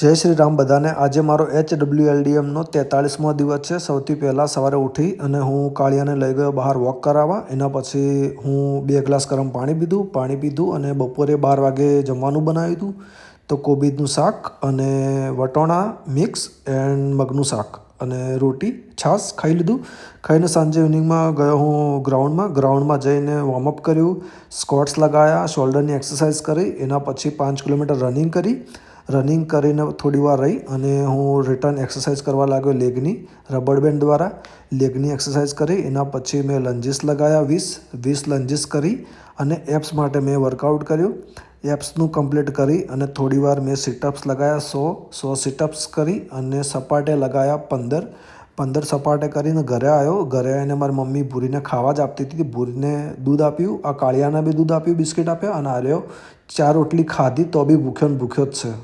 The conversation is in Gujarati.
જય શ્રી રામ બધાને. આજે મારો HWLDMનો 43મો દિવસ છે. સૌથી પહેલાં સવારે ઉઠી અને હું કાળિયાને લઈ ગયો બહાર વોક કરાવવા. એના પછી હું 2 ગ્લાસ ગરમ પાણી પીધું અને બપોરે 12 વાગે જમવાનું બનાવ્યું હતું. તો કોબીજનું શાક અને વટોણા મિક્સ એન્ડ મગનું શાક અને રોટી છાશ ખાઈ લીધું. ખાઈને સાંજે ઇવનિંગમાં ગયો હું ગ્રાઉન્ડમાં જઈને વોર્મઅપ કર્યું, સ્ક્વોટ્સ લગાવ્યા, શોલ્ડરની એક્સરસાઇઝ કરી. એના પછી 5 કિલોમીટર રનિંગ કરીને થોડી વાર રહી અને હું રિટર્ન એક્સરસાઇઝ કરવા લાગ્યો લેગની રબર બેન્ડ દ્વારા. લેગની એક્સરસાઇઝ કરી. એના પછી મેં લંજીસ લગાવ્યા 20 લંજીસ કરી અને એપ્સ માટે મેં વર્કઆઉટ કર્યું. એપ્સનું કમ્પ્લીટ કરી અને થોડી વાર મેં સિટઅપ્સ લગાવ્યા 100 સિટઅપ્સ કરી અને સપાટે લગાવ્યા 15 સપાટે કરીને ઘરે આવ્યો. ઘરે આવીને મારી મમ્મી ભૂરીને ખાવા જ આપતી હતી. ભૂરીને દૂધ આપ્યું, આ કાળિયાને બી દૂધ આપ્યું, બિસ્કિટ આપ્યા અને આ રહ્યો 4 રોટલી ખાધી તો બી ભૂખ્યો જ છે.